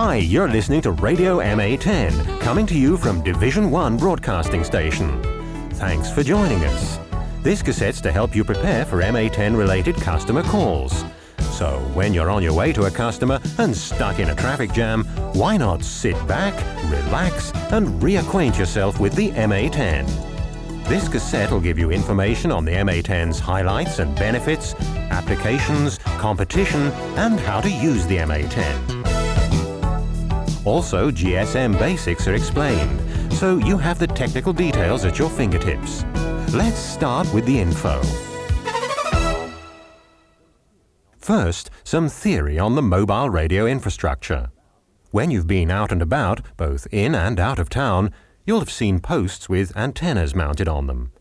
Hi, you're listening to Radio MA-10, coming to you from Division 1 Broadcasting Station. Thanks for joining us. This cassette's to help you prepare for MA-10 related customer calls. So when you're on your way to a customer and stuck in a traffic jam, why not sit back, relax, and reacquaint yourself with the MA-10. This cassette will give you information on the MA-10's highlights and benefits, applications, competition, and how to use the MA-10. Also, GSM basics are explained, so you have the technical details at your fingertips. Let's start with the info. First, some theory on the mobile radio infrastructure. When you've been out and about, both in and out of town, you'll have seen posts with antennas mounted on them.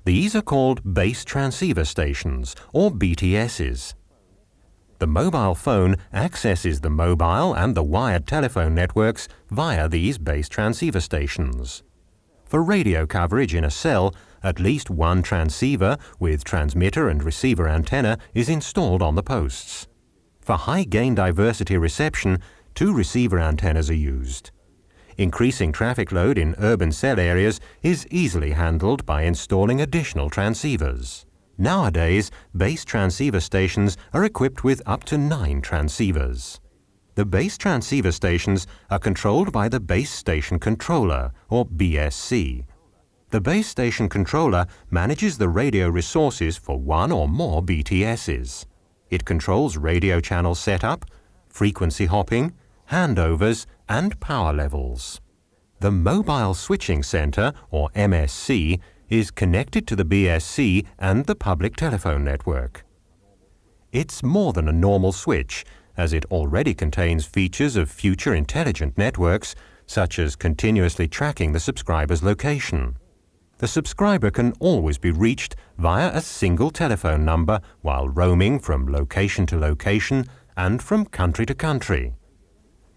These are called base transceiver stations, or BTSs. The mobile phone accesses the mobile and the wired telephone networks via these base transceiver stations. For radio coverage in a cell, at least one transceiver with transmitter and receiver antenna is installed on the posts. For high-gain diversity reception, 2 receiver antennas are used. Increasing traffic load in urban cell areas is easily handled by installing additional transceivers. Nowadays, base transceiver stations are equipped with up to 9 transceivers. The base transceiver stations are controlled by the Base Station Controller, or BSC. The Base Station Controller manages the radio resources for one or more BTSs. It controls radio channel setup, frequency hopping, handovers, and power levels. The Mobile Switching Center, or MSC, is connected to the BSC and the public telephone network. It's more than a normal switch, as it already contains features of future intelligent networks, such as continuously tracking the subscriber's location. The subscriber can always be reached via a single telephone number while roaming from location to location and from country to country.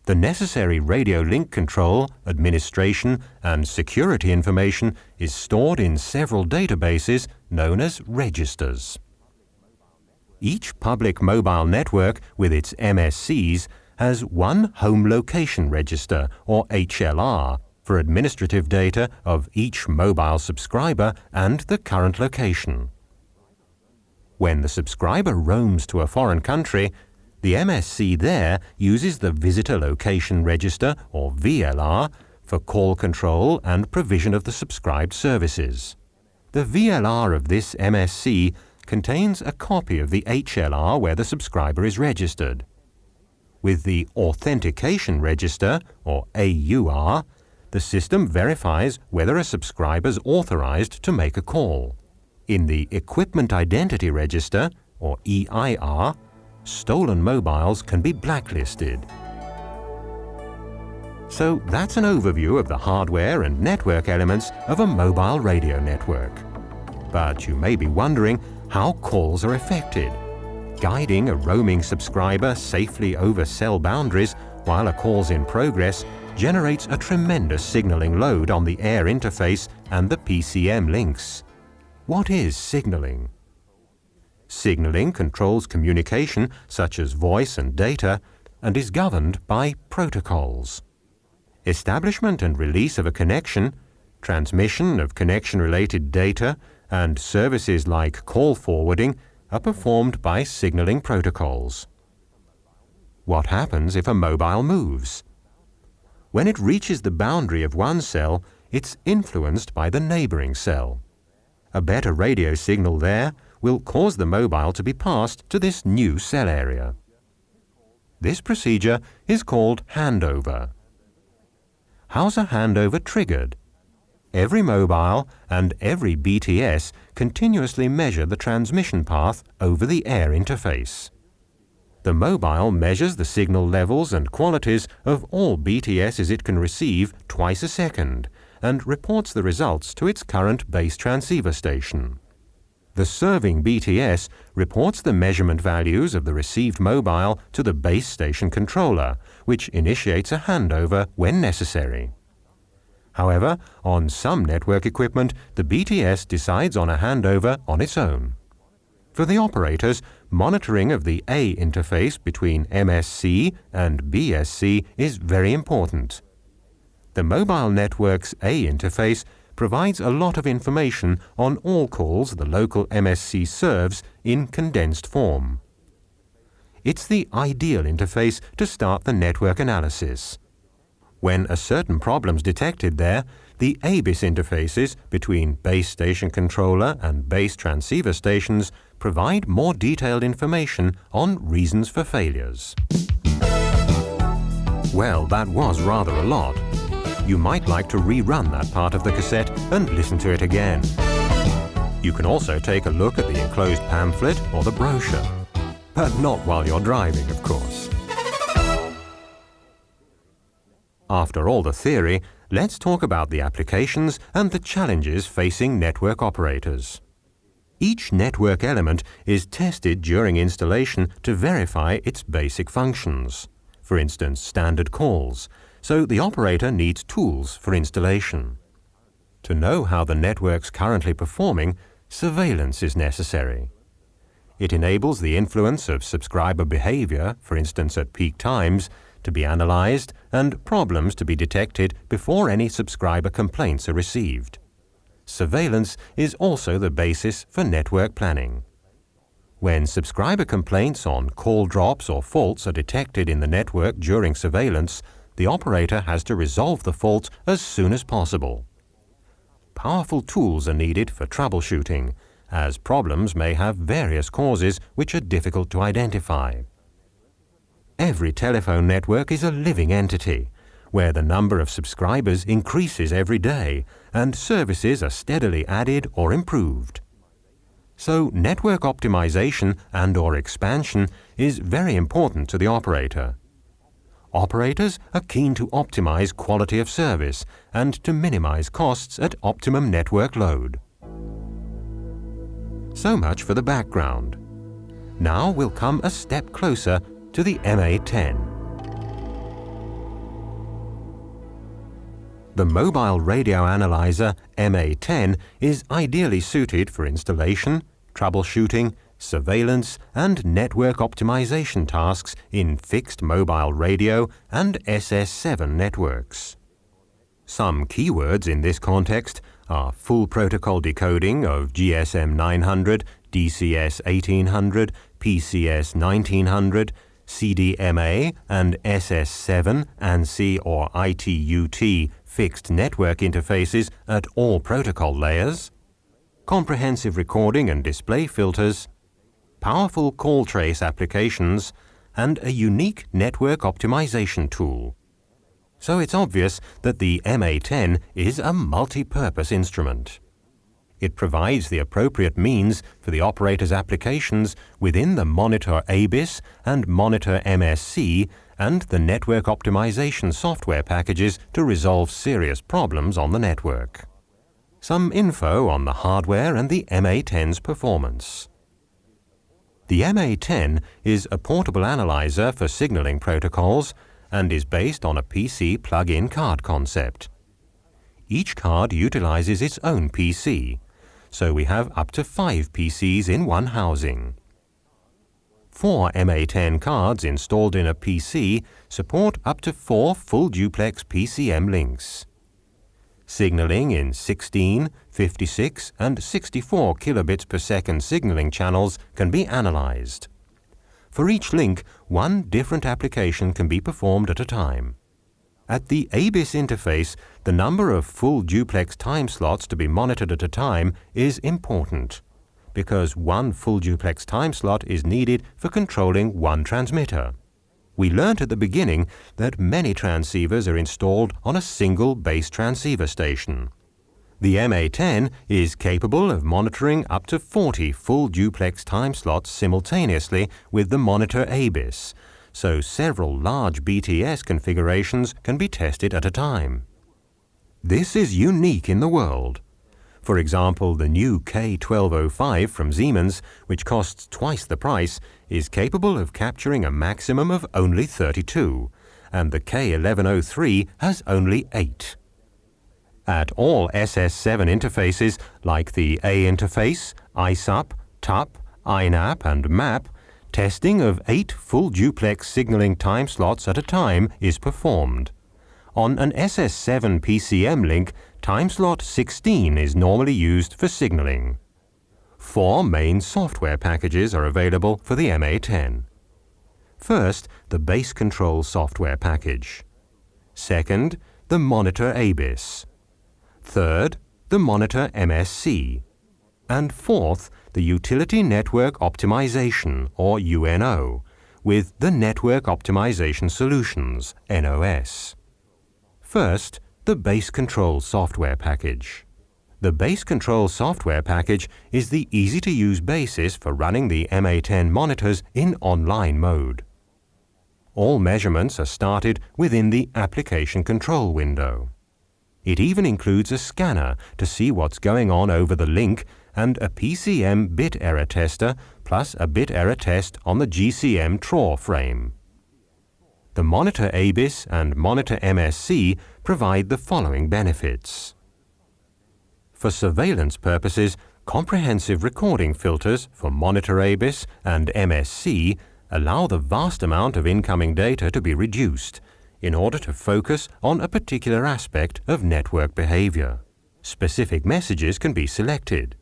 The necessary radio link control, administration, and security information is stored in several databases known as registers. Each public mobile network with its MSCs has one home location register, or HLR, for administrative data of each mobile subscriber and the current location. When the subscriber roams to a foreign country, the MSC there uses the Visitor Location Register, or VLR, for call control and provision of the subscribed services. The VLR of this MSC contains a copy of the HLR where the subscriber is registered. With the Authentication Register, or AUR, the system verifies whether a subscriber is authorized to make a call. In the Equipment Identity Register, or EIR, stolen mobiles can be blacklisted. So that's an overview of the hardware and network elements of a mobile radio network. But you may be wondering how calls are effected. Guiding a roaming subscriber safely over cell boundaries while a call's in progress generates a tremendous signaling load on the air interface and the PCM links. What is signaling? Signaling controls communication, such as voice and data, and is governed by protocols. Establishment and release of a connection, transmission of connection-related data, and services like call forwarding are performed by signaling protocols. What happens if a mobile moves? When it reaches the boundary of one cell, it's influenced by the neighboring cell. A better radio signal there will cause the mobile to be passed to this new cell area. This procedure is called handover. How's a handover triggered? Every mobile and every BTS continuously measure the transmission path over the air interface. The mobile measures the signal levels and qualities of all BTSs it can receive twice a second and reports the results to its current base transceiver station. The serving BTS reports the measurement values of the received mobile to the base station controller, which initiates a handover when necessary. However, on some network equipment, the BTS decides on a handover on its own. For the operators, monitoring of the A interface between MSC and BSC is very important. The mobile network's A interface provides a lot of information on all calls the local MSC serves in condensed form. It's the ideal interface to start the network analysis. When a certain problem's detected there, the ABIS interfaces between base station controller and base transceiver stations provide more detailed information on reasons for failures. Well, that was rather a lot. You might like to rerun that part of the cassette and listen to it again. You can also take a look at the enclosed pamphlet or the brochure, but not while you're driving, of course. After all the theory, let's talk about the applications and the challenges facing network operators. Each network element is tested during installation to verify its basic functions, for instance, standard calls, so the operator needs tools for installation. To know how the network's currently performing, surveillance is necessary. It enables the influence of subscriber behavior, for instance at peak times, to be analyzed and problems to be detected before any subscriber complaints are received. Surveillance is also the basis for network planning. When subscriber complaints on call drops or faults are detected in the network during surveillance, the operator has to resolve the fault as soon as possible. Powerful tools are needed for troubleshooting, as problems may have various causes which are difficult to identify. Every telephone network is a living entity, where the number of subscribers increases every day and services are steadily added or improved. So network optimization and/or expansion is very important to the operator. Operators are keen to optimize quality of service and to minimize costs at optimum network load. So much for the background. Now we'll come a step closer to the MA-10. The mobile radio analyzer MA-10 is ideally suited for installation, troubleshooting, surveillance and network optimization tasks in fixed mobile radio and SS7 networks. Some keywords in this context are full protocol decoding of GSM 900, DCS 1800, PCS 1900, CDMA and SS7, ANSI or ITUT fixed network interfaces at all protocol layers, comprehensive recording and display filters, powerful call trace applications, and a unique network optimization tool. So it's obvious that the MA-10 is a multi-purpose instrument. It provides the appropriate means for the operator's applications within the Monitor ABIS and Monitor MSC and the network optimization software packages to resolve serious problems on the network. Some info on the hardware and the MA-10's performance. The MA-10 is a portable analyzer for signaling protocols and is based on a PC plug-in card concept. Each card utilizes its own PC, so we have up to 5 PCs in one housing. 4 MA-10 cards installed in a PC support up to 4 full duplex PCM links. Signaling in 16, 56 and 64 kilobits per second signaling channels can be analyzed. For each link, one different application can be performed at a time. At the ABIS interface, the number of full duplex time slots to be monitored at a time is important, because one full duplex time slot is needed for controlling one transmitter. We learnt at the beginning that many transceivers are installed on a single base transceiver station. The MA-10 is capable of monitoring up to 40 full duplex time slots simultaneously with the Monitor ABIS, so several large BTS configurations can be tested at a time. This is unique in the world. For example, the new K1205 from Siemens, which costs twice the price, is capable of capturing a maximum of only 32, and the K1103 has only 8. At all SS7 interfaces, like the A interface, ISUP, TUP, INAP and MAP, testing of 8 full duplex signaling time slots at a time is performed. On an SS7 PCM link, time slot 16 is normally used for signaling. 4 main software packages are available for the MA-10. First, the base control software package. Second, the monitor ABIS. Third, the monitor MSC. And fourth, the Utility Network Optimization, or UNO, with the Network Optimization Solutions, NOS. First, the base control software package. The base control software package is the easy-to-use basis for running the MA-10 monitors in online mode. All measurements are started within the application control window. It even includes a scanner to see what's going on over the link and a PCM bit error tester plus a bit error test on the GCM TRAW frame. The monitor ABIS and monitor MSC provide the following benefits. For surveillance purposes, comprehensive recording filters for monitor ABIS and MSC allow the vast amount of incoming data to be reduced in order to focus on a particular aspect of network behavior. Specific messages can be selected.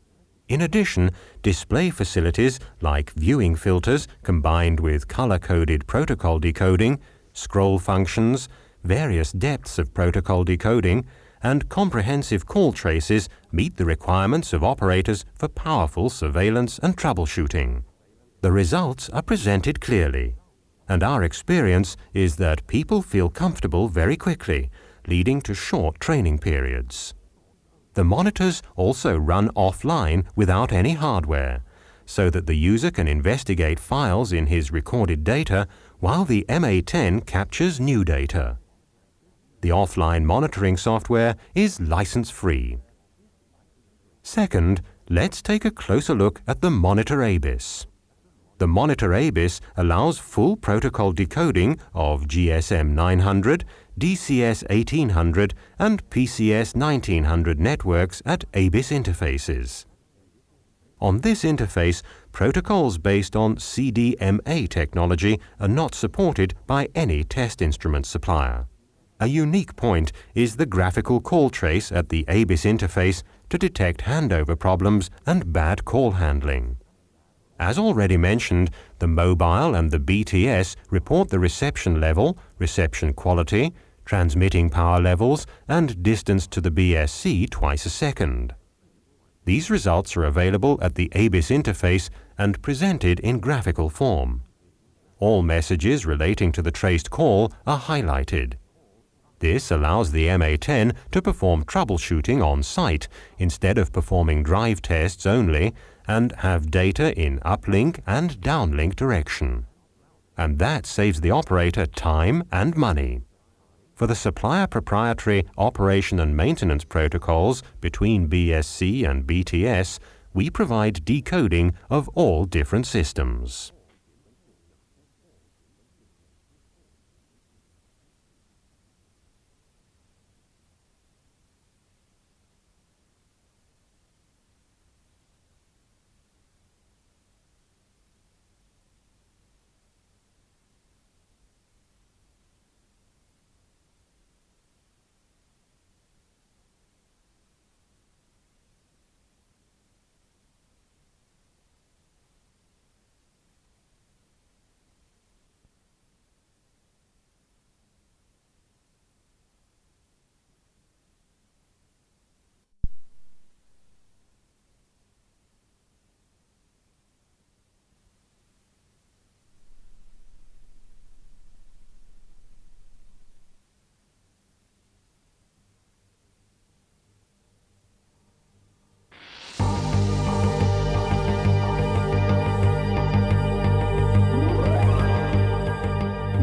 In addition, display facilities like viewing filters combined with color-coded protocol decoding, scroll functions, various depths of protocol decoding, and comprehensive call traces meet the requirements of operators for powerful surveillance and troubleshooting. The results are presented clearly, and our experience is that people feel comfortable very quickly, leading to short training periods. The monitors also run offline without any hardware, so that the user can investigate files in his recorded data while the MA-10 captures new data. The offline monitoring software is license-free. Second, let's take a closer look at the monitor ABIS. The monitor ABIS allows full protocol decoding of GSM 900, DCS 1800 and PCS 1900 networks at ABIS interfaces. On this interface, protocols based on CDMA technology are not supported by any test instrument supplier. A unique point is the graphical call trace at the ABIS interface to detect handover problems and bad call handling. As already mentioned, the mobile and the BTS report the reception level, reception quality, transmitting power levels, and distance to the BSC twice a second. These results are available at the ABIS interface and presented in graphical form. All messages relating to the traced call are highlighted. This allows the MA-10 to perform troubleshooting on site instead of performing drive tests only and have data in uplink and downlink direction. And that saves the operator time and money. For the supplier proprietary operation and maintenance protocols between BSC and BTS, we provide decoding of all different systems.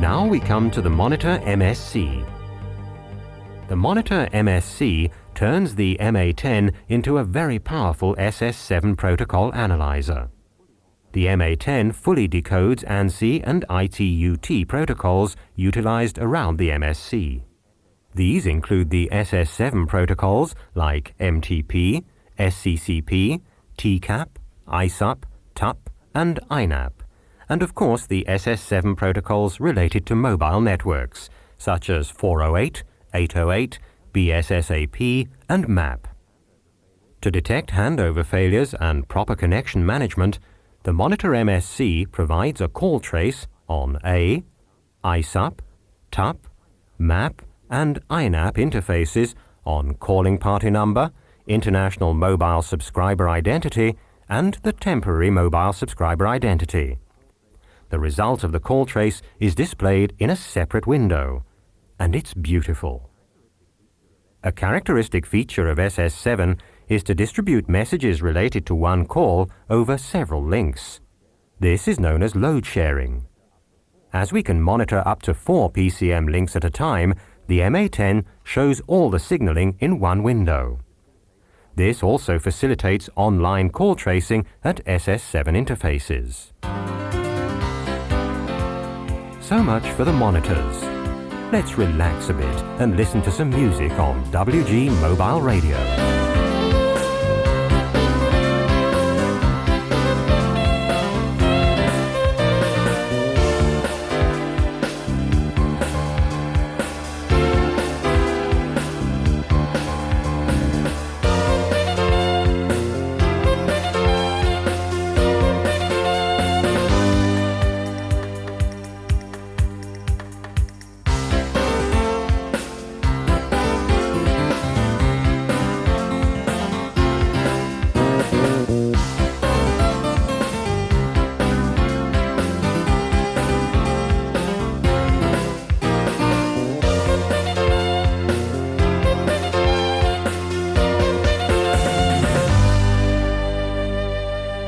Now we come to the monitor MSC. The monitor MSC turns the MA-10 into a very powerful SS7 protocol analyzer. The MA-10 fully decodes ANSI and ITU-T protocols utilized around the MSC. These include the SS7 protocols like MTP, SCCP, TCAP, ISUP, TUP, and INAP, and of course the SS7 protocols related to mobile networks, such as 408, 808, BSSAP, and MAP. To detect handover failures and proper connection management, the Monitor MSC provides a call trace on A, ISUP, TUP, MAP, and INAP interfaces on calling party number, international mobile subscriber identity, and the temporary mobile subscriber identity. The result of the call trace is displayed in a separate window, and it's beautiful. A characteristic feature of SS7 is to distribute messages related to one call over several links. This is known as load sharing. As we can monitor up to 4 PCM links at a time, the MA-10 shows all the signaling in one window. This also facilitates online call tracing at SS7 interfaces. So much for the monitors. Let's relax a bit and listen to some music on WG Mobile Radio.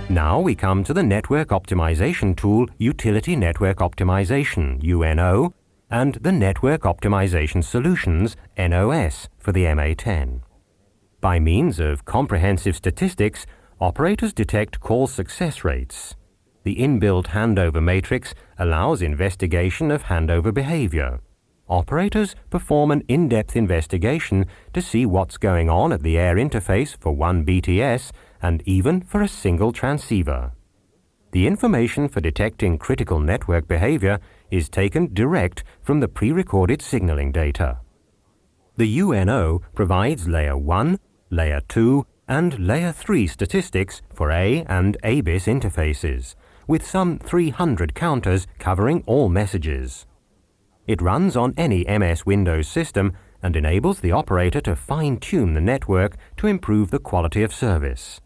Now we come to the Network Optimization tool Utility Network Optimization, UNO, and the Network Optimization Solutions, NOS, for the MA-10. By means of comprehensive statistics, operators detect call success rates. The inbuilt handover matrix allows investigation of handover behavior. Operators perform an in-depth investigation to see what's going on at the air interface for one BTS and even for a single transceiver. The information for detecting critical network behavior is taken direct from the pre-recorded signaling data. The UNO provides Layer 1, Layer 2, and Layer 3 statistics for A and ABIS interfaces, with some 300 counters covering all messages. It runs on any MS Windows system and enables the operator to fine-tune the network to improve the quality of service.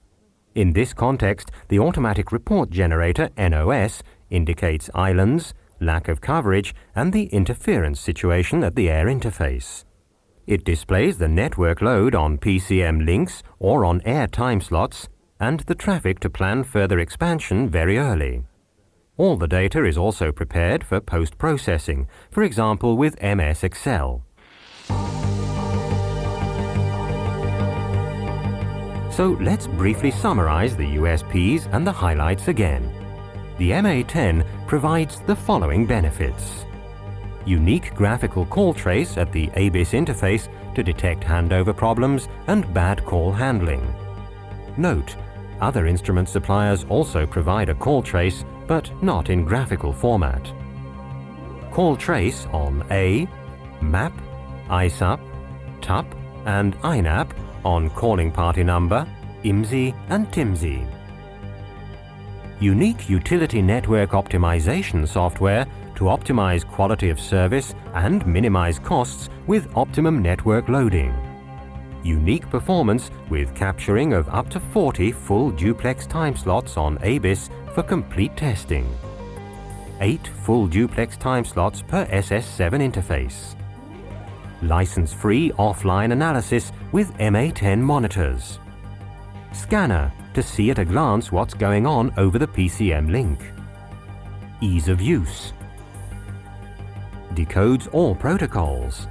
In this context, the automatic report generator, NOS, indicates islands, lack of coverage, and the interference situation at the air interface. It displays the network load on PCM links or on air time slots and the traffic to plan further expansion very early. All the data is also prepared for post-processing, for example with MS Excel. So let's briefly summarize the USPs and the highlights again. The MA-10 provides the following benefits. Unique graphical call trace at the ABIS interface to detect handover problems and bad call handling. Note, other instrument suppliers also provide a call trace, but not in graphical format. Call trace on A, MAP, ISUP, TUP, and INAP on calling party number, IMSI, and TIMSI. Unique utility network optimization software to optimize quality of service and minimize costs with optimum network loading. Unique performance with capturing of up to 40 full duplex time slots on ABIS for complete testing. 8 full duplex time slots per SS7 interface. License-free offline analysis with MA-10 monitors. Scanner to see at a glance what's going on over the PCM link. Ease of use. Decodes all protocols.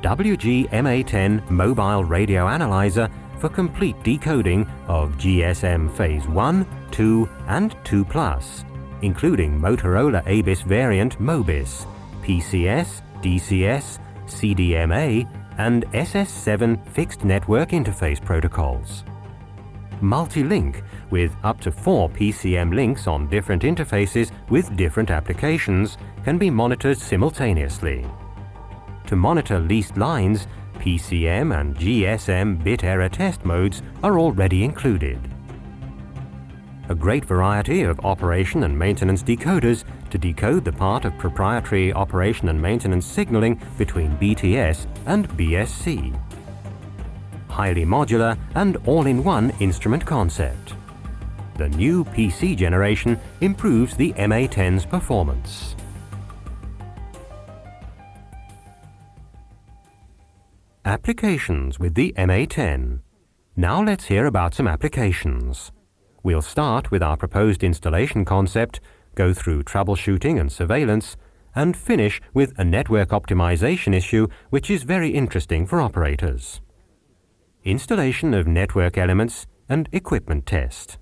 WG MA-10 Mobile Radio Analyzer for complete decoding of GSM Phase 1, 2, and 2+, including Motorola ABIS variant MOBIS, PCS, DCS, CDMA, and SS7 fixed network interface protocols. multi-link, with up to 4 PCM links on different interfaces with different applications, can be monitored simultaneously. To monitor leased lines, PCM and GSM bit error test modes are already included. A great variety of operation and maintenance decoders to decode the part of proprietary operation and maintenance signaling between BTS and BSC. Highly modular and all-in-one instrument concept. The new PC generation improves the MA-10's performance. Applications with the MA-10. Now let's hear about some applications. We'll start with our proposed installation concept, go through troubleshooting and surveillance, and finish with a network optimization issue which is very interesting for operators. Installation of network elements and equipment test.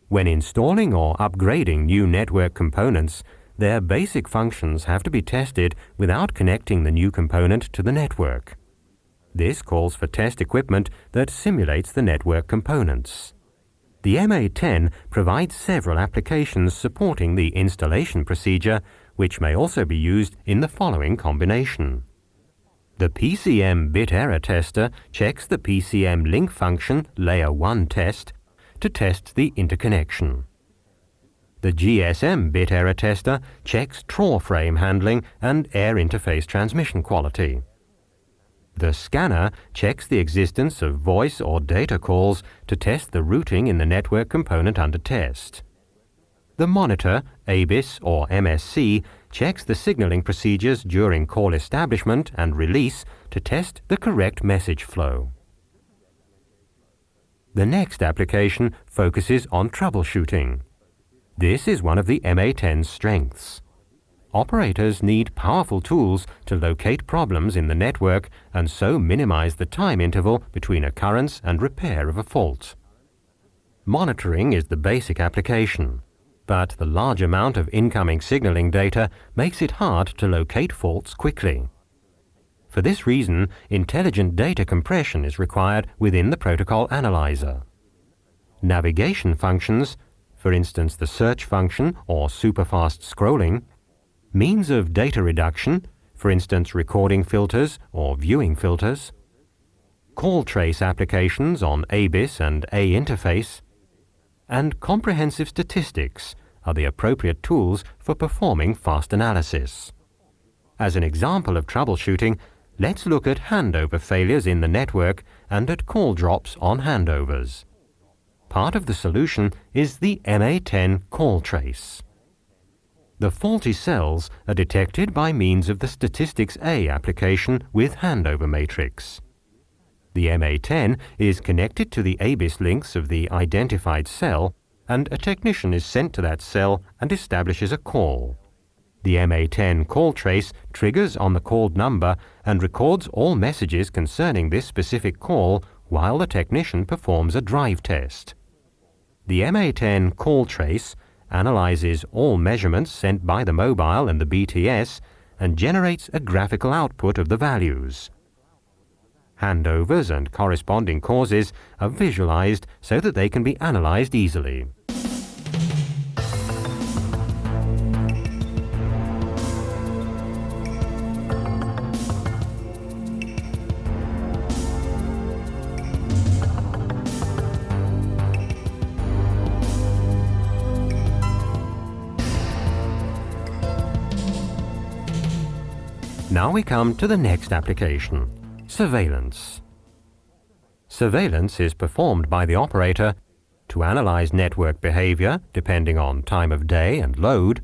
When installing or upgrading new network components, their basic functions have to be tested without connecting the new component to the network. This calls for test equipment that simulates the network components. The MA-10 provides several applications supporting the installation procedure, which may also be used in the following combination. The PCM bit error tester checks the PCM link function layer 1 test to test the interconnection. The GSM bit error tester checks TRAW frame handling and air interface transmission quality. The scanner checks the existence of voice or data calls to test the routing in the network component under test. The monitor, ABIS or MSC, checks the signaling procedures during call establishment and release to test the correct message flow. The next application focuses on troubleshooting. This is one of the MA-10's strengths. Operators need powerful tools to locate problems in the network and so minimize the time interval between occurrence and repair of a fault. Monitoring is the basic application, but the large amount of incoming signaling data makes it hard to locate faults quickly. For this reason, intelligent data compression is required within the protocol analyzer. Navigation functions, for instance the search function or superfast scrolling, means of data reduction, for instance recording filters or viewing filters, call trace applications on ABIS and A interface, and comprehensive statistics are the appropriate tools for performing fast analysis. As an example of troubleshooting, let's look at handover failures in the network and at call drops on handovers. Part of the solution is the MA-10 call trace. The faulty cells are detected by means of the Statistics A application with handover matrix. The MA-10 is connected to the ABIS links of the identified cell, and a technician is sent to that cell and establishes a call. The MA-10 call trace triggers on the called number and records all messages concerning this specific call while the technician performs a drive test. The MA-10 call trace analyzes all measurements sent by the mobile and the BTS and generates a graphical output of the values. Handovers and corresponding causes are visualized so that they can be analyzed easily. Now we come to the next application, surveillance. Surveillance is performed by the operator to analyze network behavior depending on time of day and load,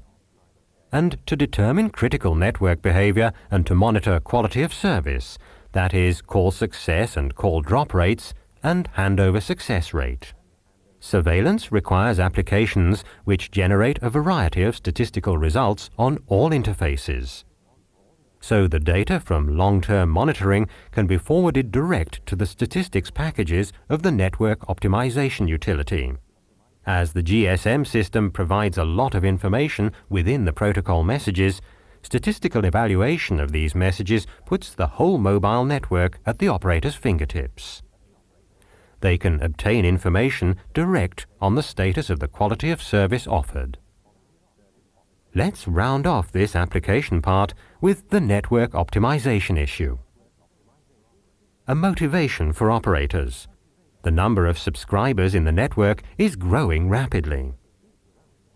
and to determine critical network behavior and to monitor quality of service, that is, call success and call drop rates, and handover success rate. Surveillance requires applications which generate a variety of statistical results on all interfaces. So the data from long-term monitoring can be forwarded direct to the statistics packages of the network optimization utility. As the GSM system provides a lot of information within the protocol messages, statistical evaluation of these messages puts the whole mobile network at the operator's fingertips. they can obtain information direct on the status of the quality of service offered. Let's round off this application part with the network optimization issue. A motivation for operators. The number of subscribers in the network is growing rapidly.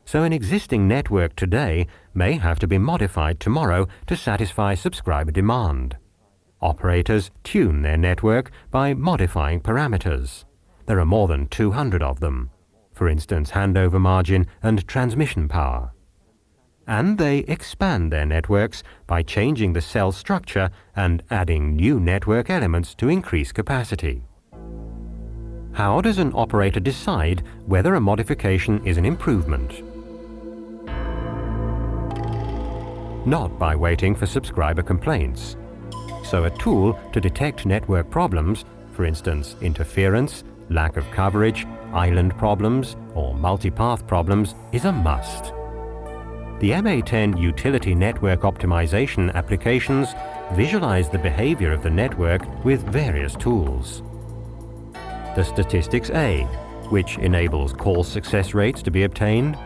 So an existing network today may have to be modified tomorrow to satisfy subscriber demand. Operators tune their network by modifying parameters. There are more than 200 of them, for instance handover margin and transmission power. And they expand their networks by changing the cell structure and adding new network elements to increase capacity. How does an operator decide whether a modification is an improvement? Not by waiting for subscriber complaints. So a tool to detect network problems, for instance interference, lack of coverage, island problems, or multipath problems, is a must. The MA-10 utility network optimization applications visualize the behavior of the network with various tools. The Statistics A, which enables call success rates to be obtained,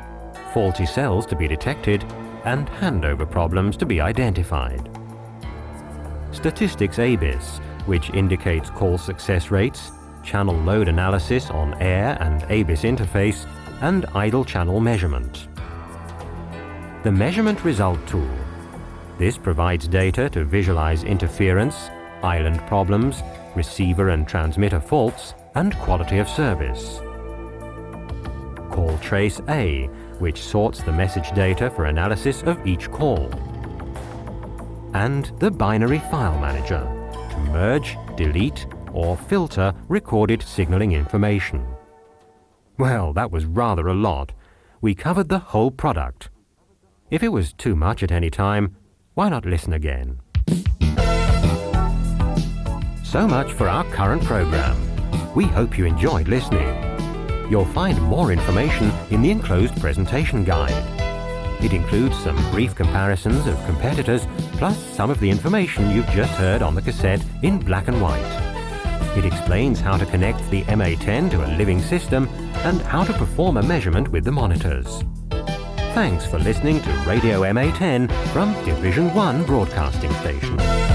faulty cells to be detected, and handover problems to be identified. Statistics ABIS, which indicates call success rates, channel load analysis on air and ABIS interface, and idle channel measurement. The Measurement Result Tool. This provides data to visualize interference, island problems, receiver and transmitter faults, and quality of service. Call Trace A, which sorts the message data for analysis of each call. And the Binary File Manager, to merge, delete, or filter recorded signaling information. Well, that was rather a lot. We covered the whole product. If it was too much at any time, why not listen again? So much for our current program. We hope you enjoyed listening. You'll find more information in the enclosed presentation guide. It includes some brief comparisons of competitors, plus some of the information you've just heard on the cassette in black and white. It explains how to connect the MA-10 to a living system and how to perform a measurement with the monitors. Thanks for listening to Radio MA-10 from Division 1 Broadcasting Station.